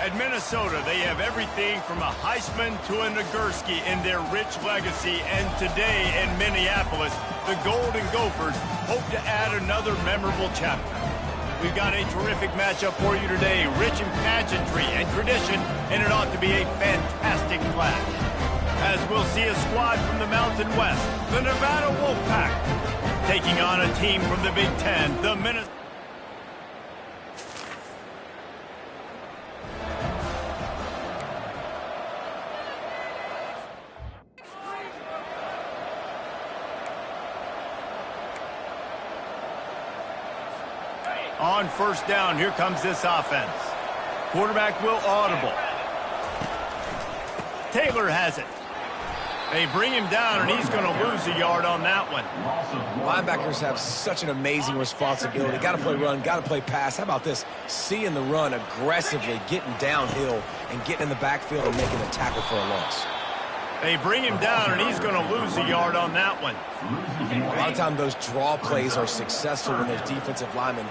At Minnesota, they have everything from a Heisman to a Nagurski in their rich legacy, and today in Minneapolis, the Golden Gophers hope to add another memorable chapter. We've got a terrific matchup for you today, rich in pageantry and tradition, and it ought to be a fantastic clash. As we'll see a squad from the Mountain West, the Nevada Wolfpack, taking on a team from the Big Ten, the Minnesota. On first down, here comes this offense. Quarterback will audible. Taylor has it. They bring him down, and he's going to lose a yard on that one. Linebackers have such an amazing responsibility. Got to play run, got to play pass. How about this? Seeing the run aggressively, getting downhill, and getting in the backfield and making a tackle for a loss. They bring him down, and he's going to lose a yard on that one. A lot of times those draw plays are successful when those defensive linemen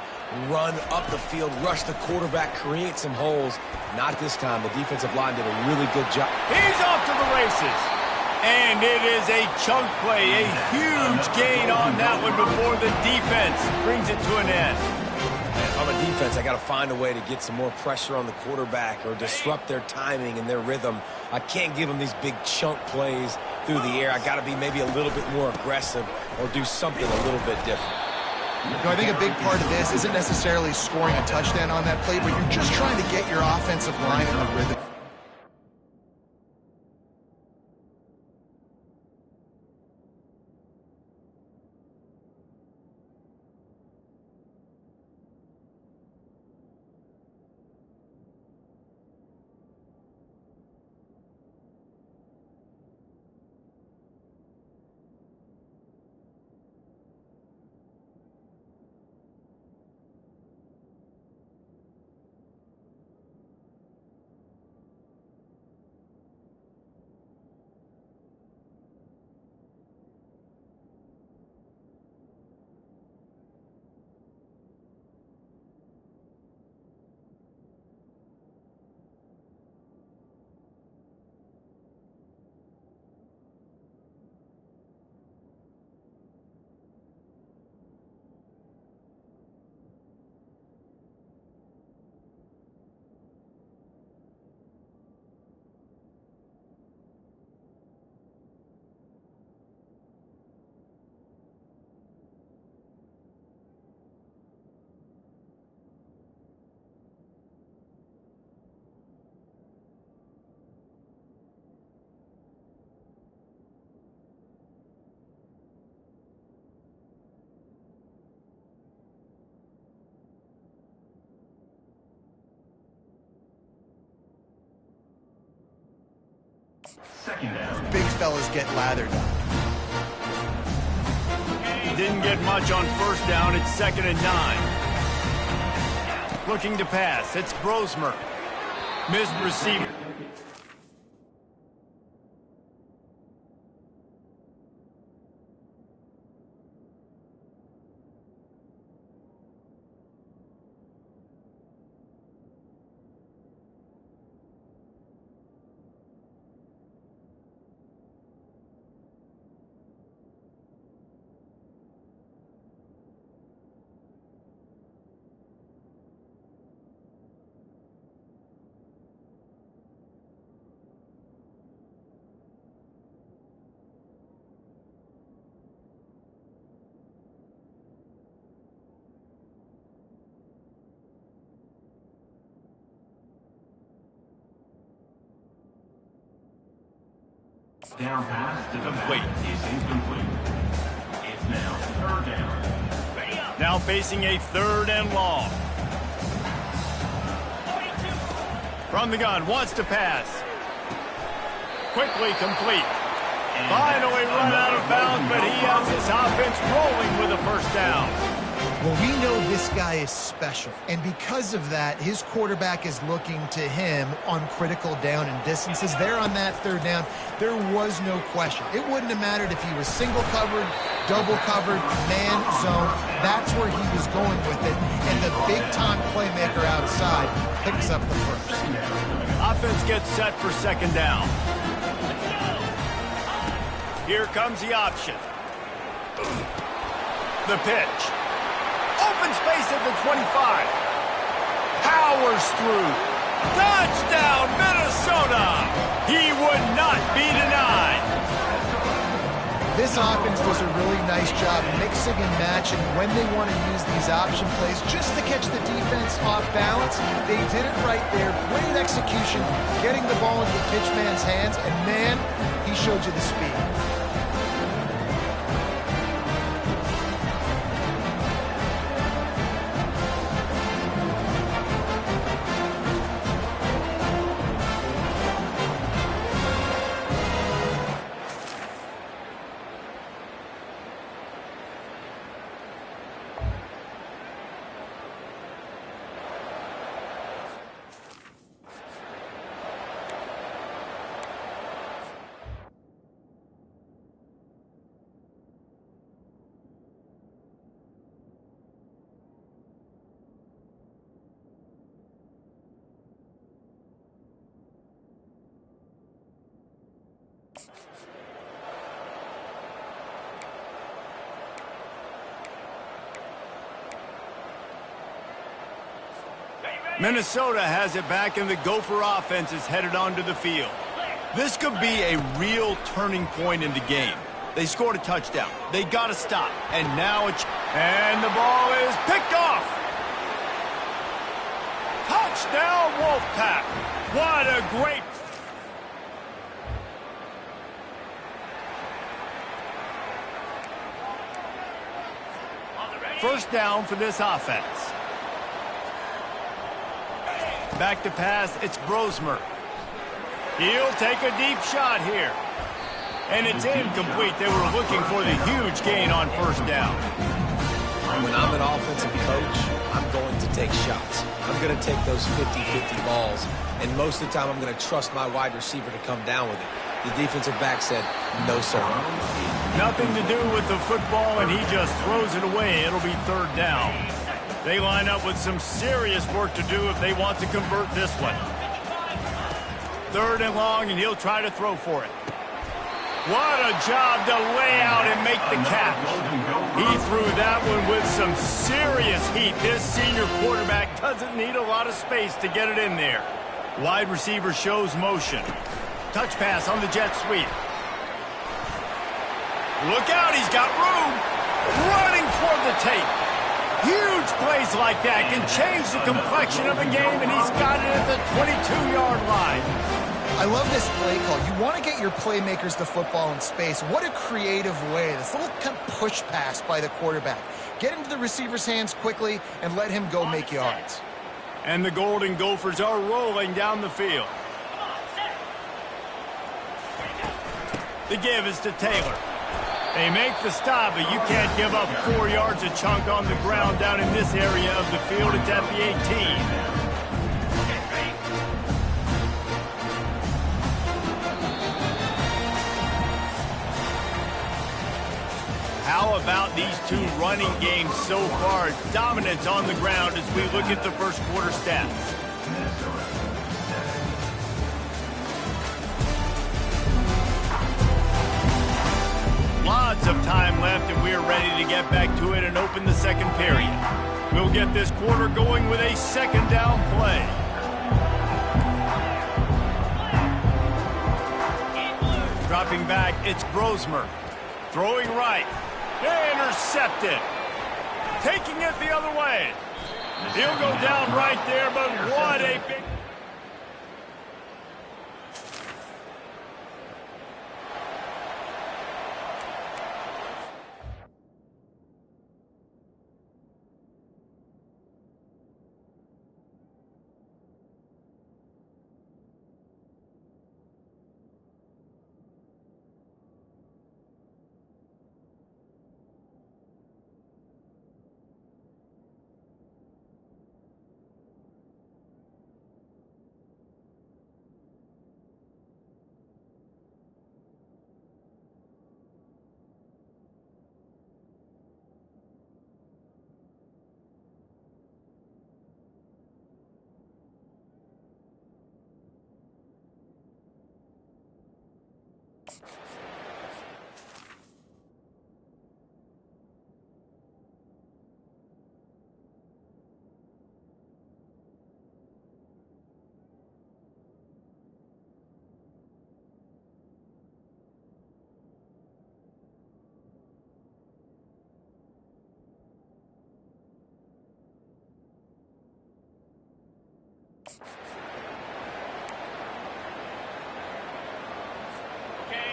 run up the field, rush the quarterback, create some holes. Not this time. The defensive line did a really good job. He's off to the races. And it is a chunk play, a huge gain on that one before the defense brings it to an end. If I'm a defense, I got to find a way to get some more pressure on the quarterback or disrupt their timing and their rhythm. I can't give them these big chunk plays through the air. I got to be maybe a little bit more aggressive or do something a little bit different. You know, I think a big part of this isn't necessarily scoring a touchdown on that play, but you're just trying to get your offensive line in the rhythm. Second down. Big fellas get lathered. Didn't get much on first down. It's 2nd and 9. Looking to pass. It's Brosmer. Missed receiver. Down pass to the Complete. back is incomplete. It's now third down. Now facing a 3rd and long. From the gun, wants to pass. Quickly complete. Finally run out of bounds, but he has his offense rolling with a 1st down. Well, we know this guy is special, and because of that, his quarterback is looking to him on critical down and distances. There on that 3rd down, there was no question. It wouldn't have mattered if he was single covered, double covered, man zone. That's where he was going with it, and the big-time playmaker outside picks up the 1st. Offense gets set for 2nd down. Here comes the option. The pitch. Open space at the 25. Powers through. Touchdown, Minnesota! He would not be denied. This offense does a really nice job mixing and matching when they want to use these option plays just to catch the defense off balance. They did it right there. Great execution, getting the ball into the pitchman's hands, and man, he showed you the speed. Minnesota has it back, and the Gopher offense is headed onto the field. This could be a real turning point in the game. They scored a touchdown. They got to stop. And now and the ball is picked off. Touchdown, Wolfpack. What a great... First down for this offense. Back to pass, it's Brosmer. He'll take a deep shot here. And it's incomplete. They were looking for the huge gain on 1st down. When I'm an offensive coach, I'm going to take shots. I'm going to take those 50-50 balls, and most of the time I'm going to trust my wide receiver to come down with it. The defensive back said, no, sir. Nothing to do with the football, and he just throws it away. It'll be 3rd down. They line up with some serious work to do if they want to convert this one. 3rd and long, and he'll try to throw for it. What a job to lay out and make the catch. He threw that one with some serious heat. This senior quarterback doesn't need a lot of space to get it in there. Wide receiver shows motion. Touch pass on the jet sweep. Look out, he's got room. Running toward the tape. Huge plays like that can change the complexion of a game, and he's got it at the 22-yard line. I love this play call. You want to get your playmakers the football in space. What a creative way. This little kind of push pass by the quarterback. Get into the receiver's hands quickly and let him go make yards. And the Golden Gophers are rolling down the field. The give is to Taylor. They make the stop, but you can't give up 4 yards a chunk on the ground down in this area of the field. It's at the 18. How about these two running games so far? Dominance on the ground as we look at the first quarter stats. Lots of time left, and we are ready to get back to it and open the second period. We'll get this quarter going with a second down play. Dropping back, it's Brosmer. Throwing right. Intercepted. Taking it the other way. He'll go down right there, but what a big...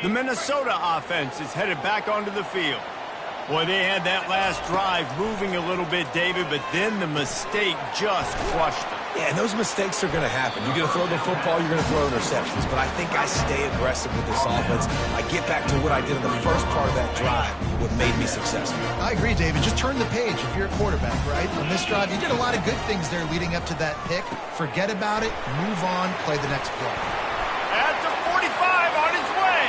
The Minnesota offense is headed back onto the field. Boy, they had that last drive moving a little bit, David, but then the mistake just crushed them. Yeah, and those mistakes are going to happen. You're going to throw the football, you're going to throw interceptions. But I think I stay aggressive with this offense. I get back to what I did in the first part of that drive, what made me successful. I agree, David. Just turn the page if you're a quarterback, right? On this drive, you did a lot of good things there leading up to that pick. Forget about it, move on, play the next play. At the 45 on his way.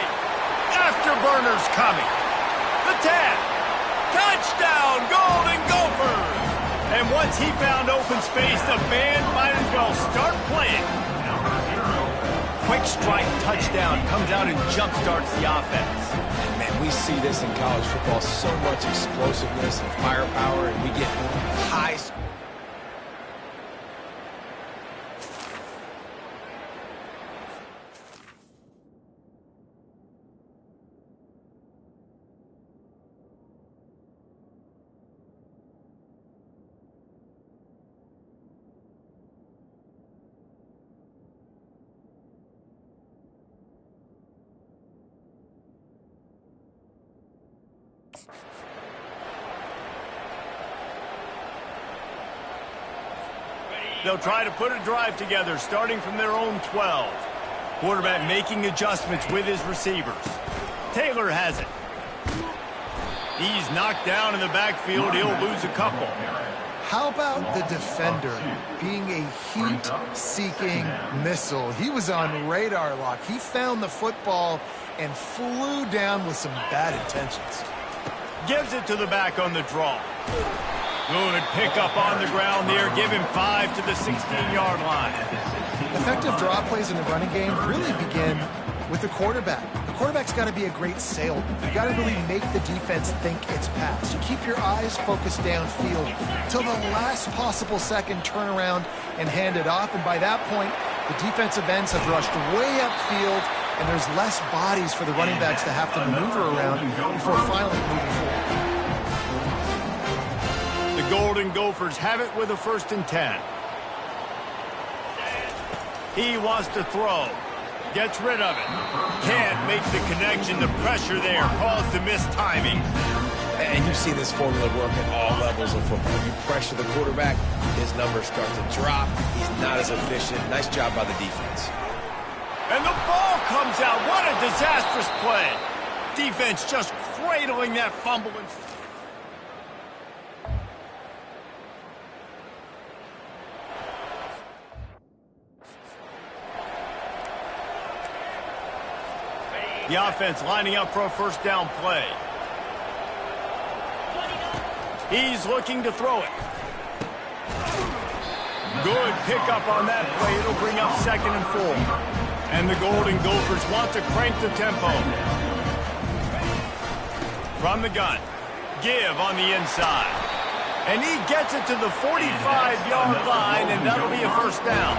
Afterburner's coming. The 10. Touchdown, Golden Gophers! And once he found open space, the band might as well start playing. Quick strike touchdown comes out and jump-starts the offense. And man, we see this in college football, so much explosiveness and firepower, and we get high score. They'll try to put a drive together, starting from their own 12. Quarterback making adjustments with his receivers. Taylor has it. He's knocked down in the backfield. He'll lose a couple. How about the defender being a heat-seeking missile? He was on radar lock. He found the football and flew down with some bad intentions. Gives it to the back on the draw. Good pickup on the ground there. Give him 5 to the 16-yard line. Effective draw plays in the running game really begin with the quarterback. The quarterback's got to be a great salesman. You got to really make the defense think it's pass. You keep your eyes focused downfield till the last possible second, turn around and hand it off. And by that point, the defensive ends have rushed way upfield, and there's less bodies for the running backs to have to maneuver around before finally moving forward. The Golden Gophers have it with a 1st and 10. He wants to throw. Gets rid of it. Can't make the connection. The pressure there caused the mistiming. And you see this formula work at all levels of football. You pressure the quarterback, his numbers start to drop. He's not as efficient. Nice job by the defense. And the ball comes out. What a disastrous play. Defense just cradling that fumble. The offense lining up for a 1st down play. He's looking to throw it. Good pickup on that play. It'll bring up 2nd and 4. And the Golden Gophers want to crank the tempo. From the gun. Give on the inside. And he gets it to the 45-yard line, and that'll be a 1st down.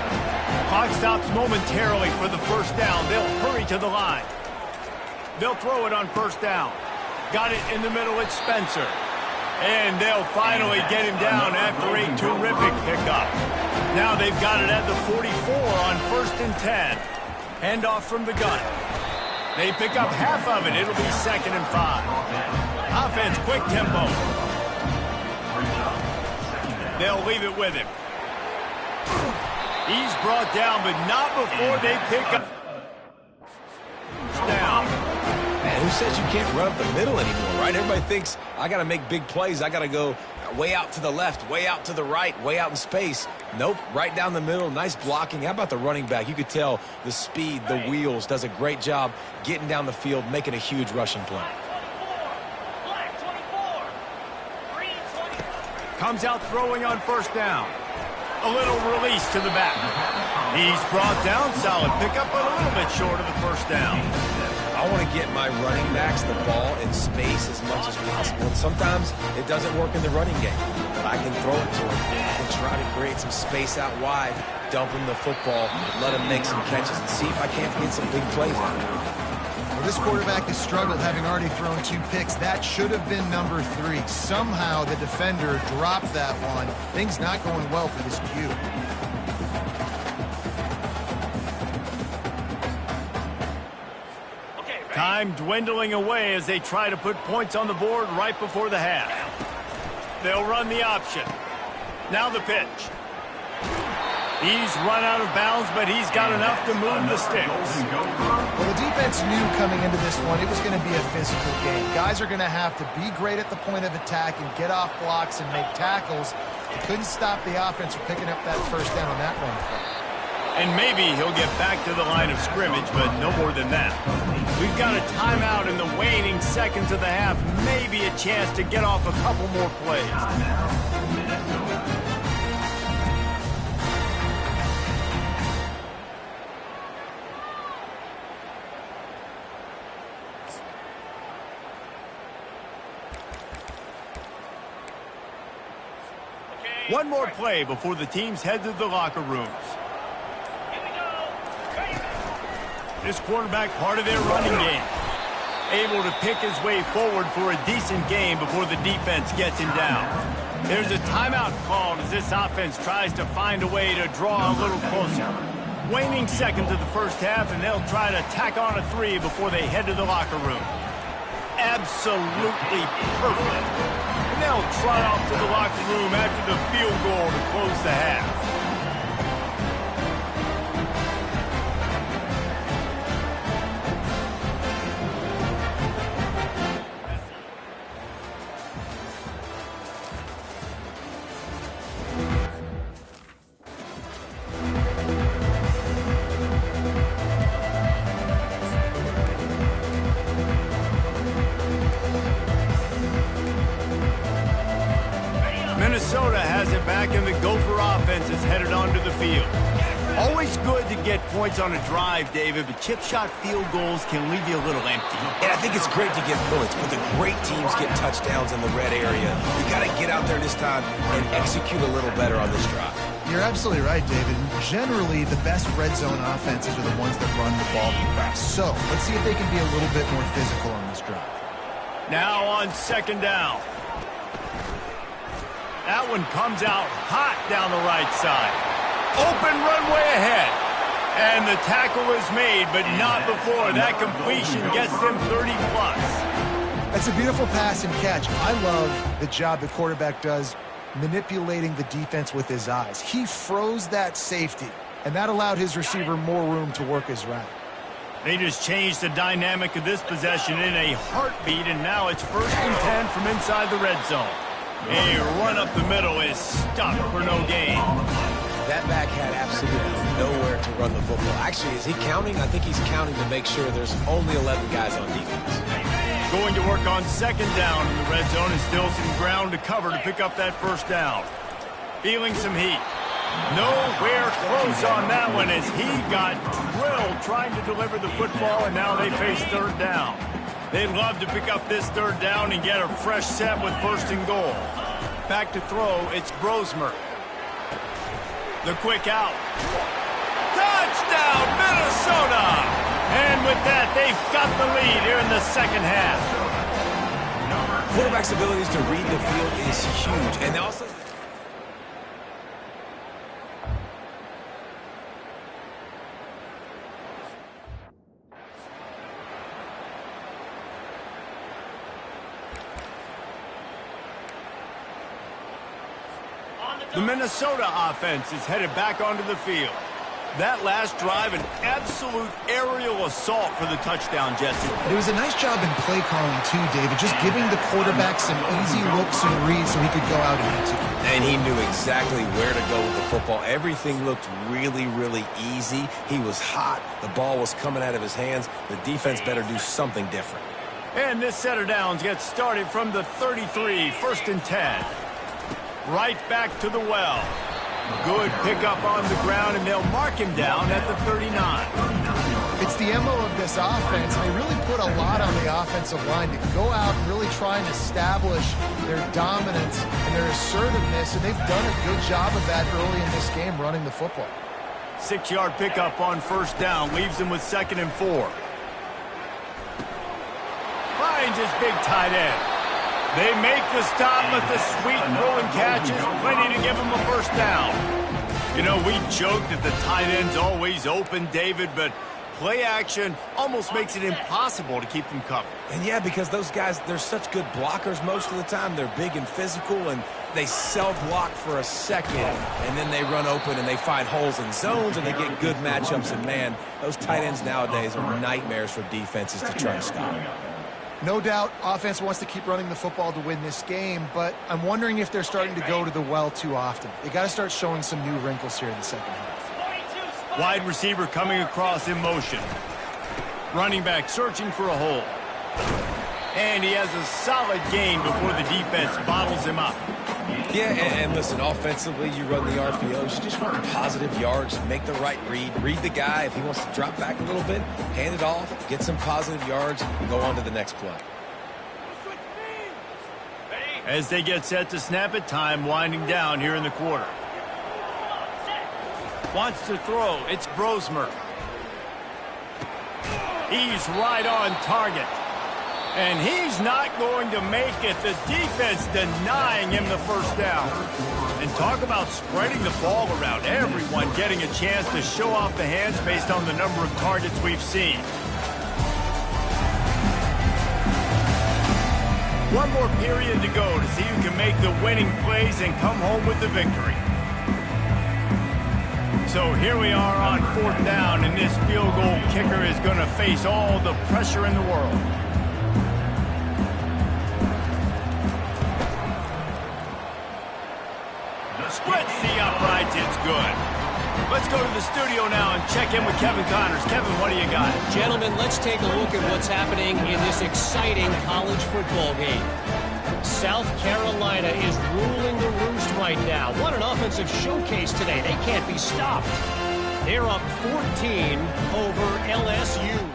Clock stops momentarily for the 1st down. They'll hurry to the line. They'll throw it on 1st down. Got it in the middle. It's Spencer. And they'll finally get him down after a terrific pickup. Now they've got it at the 44 on 1st and 10. Handoff from the gun. They pick up half of it. It'll be 2nd and 5. Offense, quick tempo. They'll leave it with him. He's brought down, but not before they pick up. Down. Man, who says you can't run up the middle anymore, right? Everybody thinks, I got to make big plays. I got to go way out to the left, way out to the right, way out in space. Nope, right down the middle. Nice blocking. How about the running back? You could tell the speed, the wheels, does a great job getting down the field, making a huge rushing play. Comes out throwing on 1st down. A little release to the back. He's brought down. Solid pickup, but a little bit short of the 1st down. I want to get my running backs the ball in space as much as possible. And sometimes it doesn't work in the running game, but I can throw it to him. I can try to create some space out wide, dump him the football, let him make some catches, and see if I can't get some big plays out of it. Well, this quarterback has struggled, having already thrown 2 picks. That should have been number 3. Somehow the defender dropped that one. Things not going well for this Q. Time dwindling away as they try to put points on the board right before the half. They'll run the option. Now the pitch. He's run out of bounds, but he's got enough to move the sticks. Well, the defense knew coming into this one it was going to be a physical game. Guys are going to have to be great at the point of attack and get off blocks and make tackles. They couldn't stop the offense from picking up that first down on that run play. And maybe he'll get back to the line of scrimmage, but no more than that. We've got a timeout in the waning seconds of the half. Maybe a chance to get off a couple more plays. One more play before the teams head to the locker rooms. This quarterback part of their running game. Able to pick his way forward for a decent game before the defense gets him down. There's a timeout called as this offense tries to find a way to draw a little closer. Waning seconds of the first half, and they'll try to tack on a 3 before they head to the locker room. Absolutely perfect. And they'll trot off to the locker room after the field goal to close the half. Minnesota has it back, and the Gopher offense is headed onto the field. Always good to get points on a drive, David, but chip shot field goals can leave you a little empty. And I think it's great to get points, but the great teams get touchdowns in the red area. You got to get out there this time and execute a little better on this drive. You're absolutely right, David. Generally, the best red zone offenses are the ones that run the ball the best. So let's see if they can be a little bit more physical on this drive. Now on second down. That one comes out hot down the right side. Open runway ahead. And the tackle is made, but not before that completion gets them 30-plus. That's a beautiful pass and catch. I love the job the quarterback does manipulating the defense with his eyes. He froze that safety, and that allowed his receiver more room to work his route. They just changed the dynamic of this possession in a heartbeat, and now it's 1st and 10 from inside the red zone. A run up the middle is stuck for no gain. That back had absolutely nowhere to run the football. Actually, is he counting? I think he's counting to make sure there's only 11 guys on defense. Going to work on second down in the red zone, and still some ground to cover to pick up that first down. Feeling some heat. Nowhere close on that one as he got drilled trying to deliver the football, and now they face third down. They'd love to pick up this third down and get a fresh set with 1st and goal. Back to throw, it's Brosmer. The quick out. Touchdown, Minnesota! And with that, they've got the lead here in the second half. Quarterback's abilities to read the field is huge, and also the Minnesota offense is headed back onto the field. That last drive, an absolute aerial assault for the touchdown, Jesse. It was a nice job in play calling, too, David, just giving the quarterback some easy looks and reads so he could go out and execute. And he knew exactly where to go with the football. Everything looked really, really easy. He was hot. The ball was coming out of his hands. The defense better do something different. And this set of downs gets started from the 33, 1st and 10. Right back to the well. Good pickup on the ground, and they'll mark him down at the 39. It's the MO of this offense, and they really put a lot on the offensive line to go out and really try and establish their dominance and their assertiveness, and they've done a good job of that early in this game running the football. 6-yard pickup on 1st down leaves him with 2nd and 4. Finds his big tight end. They make the stop, but the sweet rolling catch is plenty to give him a 1st down. You know, we joked that the tight end's always open, David, but play action almost makes it impossible to keep them covered. And yeah, because those guys, they're such good blockers most of the time. They're big and physical, and they self-block for a second, and then they run open and they find holes in zones, and they get good matchups. And, man, those tight ends nowadays are nightmares for defenses to try to stop. No doubt, offense wants to keep running the football to win this game, but I'm wondering if they're starting to go to the well too often. They got to start showing some new wrinkles here in the second half. Wide receiver coming across in motion. Running back searching for a hole. And he has a solid gain before the defense bottles him up. Yeah, and listen, offensively, you run the RPOs. You just want positive yards, make the right read. Read the guy. If he wants to drop back a little bit, hand it off, get some positive yards, and go on to the next play. As they get set to snap it, time winding down here in the quarter. Wants to throw. It's Brosmer. He's right on target. And he's not going to make it. The defense denying him the first down. And talk about spreading the ball around. Everyone getting a chance to show off the hands based on the number of targets we've seen. One more period to go to see who can make the winning plays and come home with the victory. So here we are on fourth down, and this field goal kicker is going to face all the pressure in the world. Splits the uprights, it's good. Let's go to the studio now and check in with Kevin Connors. Kevin, what do you got? Gentlemen, let's take a look at what's happening in this exciting college football game. South Carolina is ruling the roost right now. What an offensive showcase today. They can't be stopped. They're up 14 over LSU.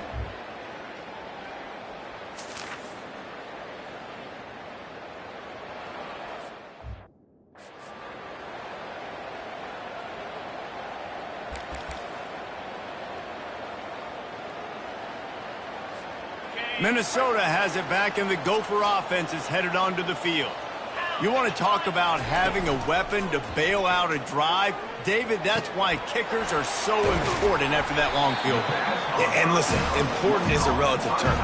Minnesota has it back, and the Gopher offense is headed onto the field. You want to talk about having a weapon to bail out a drive? David, that's why kickers are so important after that long field goal. And listen, important is a relative term.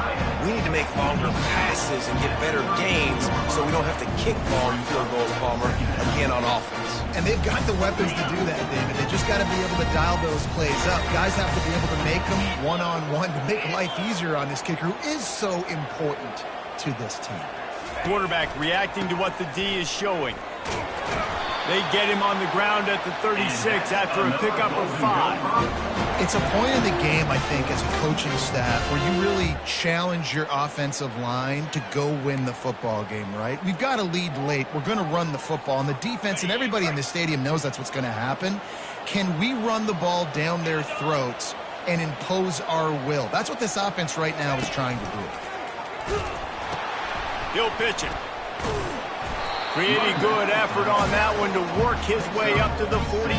We need to make longer passes and get better gains so we don't have to kick long field goals, Palmer, again on offense. And they've got the weapons to do that, David. They just got to be able to dial those plays up. Guys have to be able to make them one-on-one to make life easier on this kicker, who is so important to this team. Quarterback reacting to what the D is showing. They get him on the ground at the 36 after a pickup of 5. It's a point in the game, I think, as a coaching staff where you really challenge your offensive line to go win the football game, right? We've got to lead late. We're going to run the football. And the defense and everybody in the stadium knows that's what's going to happen. Can we run the ball down their throats and impose our will? That's what this offense right now is trying to do. He'll pitch it. Pretty good effort on that one to work his way up to the 42.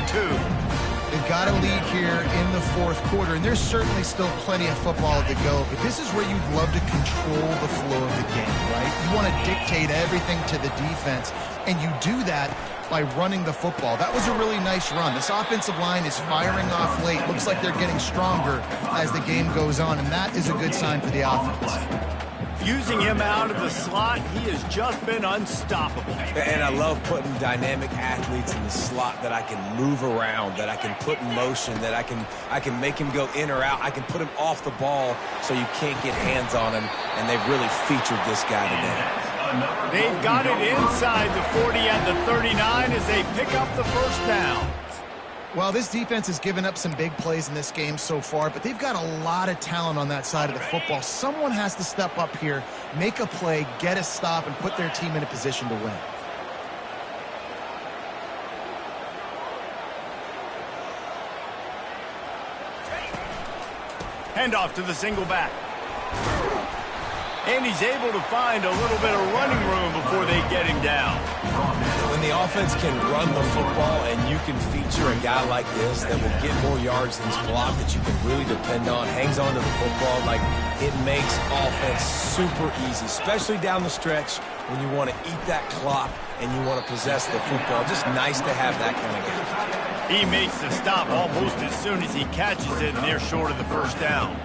They've got a lead here in the fourth quarter, and there's certainly still plenty of football to go, but this is where you'd love to control the flow of the game, right? You want to dictate everything to the defense, and you do that by running the football. That was a really nice run. This offensive line is firing off late. Looks like they're getting stronger as the game goes on, and that is a good sign for the offense. Using him out of the slot, he has just been unstoppable. And I love putting dynamic athletes in the slot that I can move around, that I can put in motion, that I can make him go in or out. I can put him off the ball so you can't get hands on him, and they've really featured this guy today. They've got it inside the 40 at the 39 as they pick up the first down. Well, this defense has given up some big plays in this game so far, but they've got a lot of talent on that side of the football. Someone has to step up here, make a play, get a stop, and put their team in a position to win. Handoff to the single back. And he's able to find a little bit of running room before they get him down. When the offense can run the football and you can feature a guy like this that will get more yards than his block, that you can really depend on, hangs on to the football, like, it makes offense super easy, especially down the stretch when you want to eat that clock and you want to possess the football. Just nice to have that kind of game. He makes the stop almost as soon as he catches it, and they're short of the first down.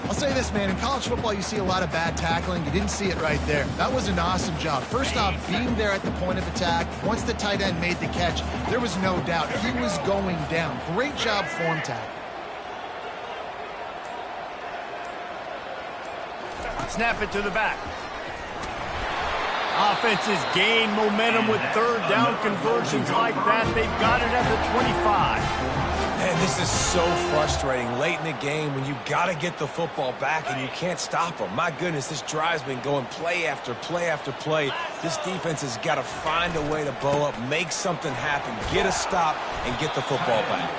I'll say this, man. In college football, you see a lot of bad tackling. You didn't see it right there. That was an awesome job. First off, being there at the point of attack. Once the tight end made the catch, there was no doubt he was going down. Great job form tackle. Snap it to the back. Offenses gain momentum with third down conversions like that. They've got it at the 25. Man, this is so frustrating late in the game when you got to get the football back and you can't stop them. My goodness, this drive's been going play after play after play. This defense has got to find a way to bow up, make something happen, get a stop, and get the football back.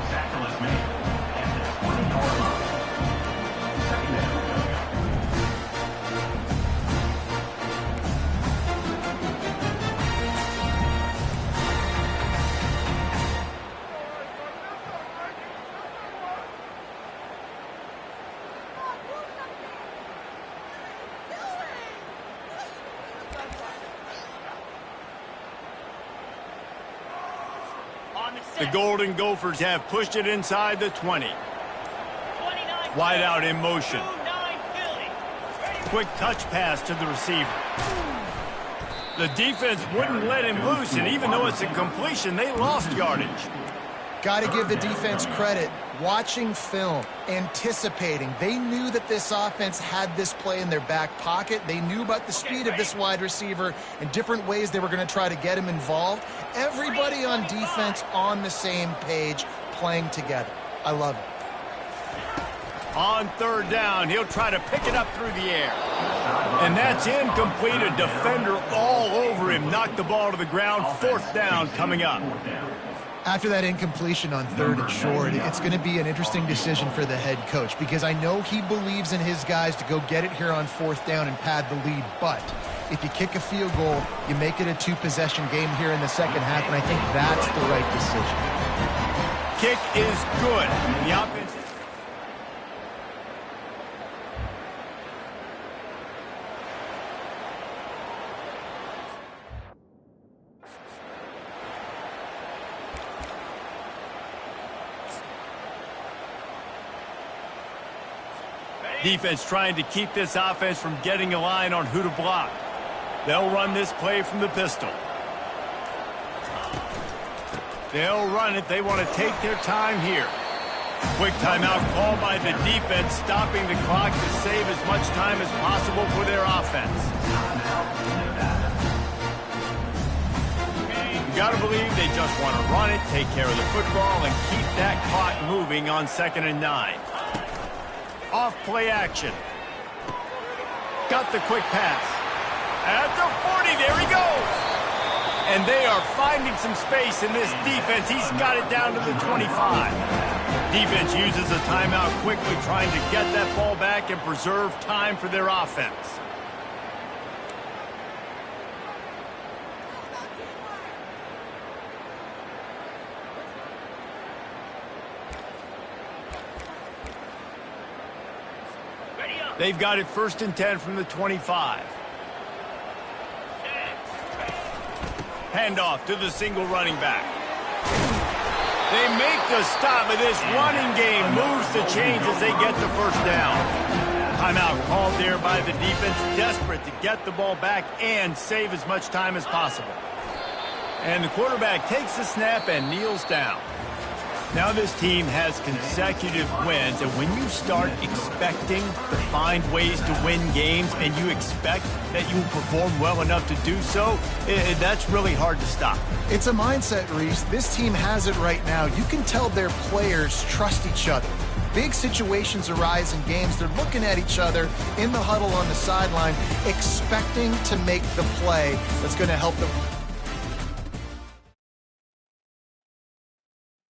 Tackle is made at the 20-yard line. Second down. The Golden Gophers have pushed it inside the 20. Wide out in motion. Quick touch pass to the receiver. The defense wouldn't let him loose, and even though it's a completion, they lost yardage. Got to give the defense credit. Watching film, anticipating. They knew that this offense had this play in their back pocket. They knew about the speed of this wide receiver and different ways they were going to try to get him involved. Everybody on defense on the same page, playing together. I love it. On third down, he'll try to pick it up through the air. And that's incomplete. A defender all over him. Knocked the ball to the ground. Fourth down coming up. After that incompletion on third and short, it's going to be an interesting decision for the head coach because I know he believes in his guys to go get it here on fourth down and pad the lead. But if you kick a field goal, you make it a two-possession game here in the second half, and I think that's the right decision. Kick is good. The offense. Defense trying to keep this offense from getting a line on who to block. They'll run this play from the pistol. They'll run it. They want to take their time here. Quick timeout called by the defense, stopping the clock to save as much time as possible for their offense. You got to believe they just want to run it, take care of the football, and keep that clock moving on 2nd and 9. Off play action. Got the quick pass. At the 40, there he goes. And they are finding some space in this defense. He's got it down to the 25. Defense uses a timeout quickly, trying to get that ball back and preserve time for their offense. They've got it 1st and 10 from the 25. Handoff to the single running back. They make the stop, but this running game moves the chains as they get the first down. Timeout called there by the defense, desperate to get the ball back and save as much time as possible. And the quarterback takes the snap and kneels down. Now this team has consecutive wins, and when you start expecting to find ways to win games and you expect that you will perform well enough to do so, that's really hard to stop. It's a mindset, Reese. This team has it right now. You can tell their players trust each other. Big situations arise in games. They're looking at each other in the huddle on the sideline, expecting to make the play that's going to help them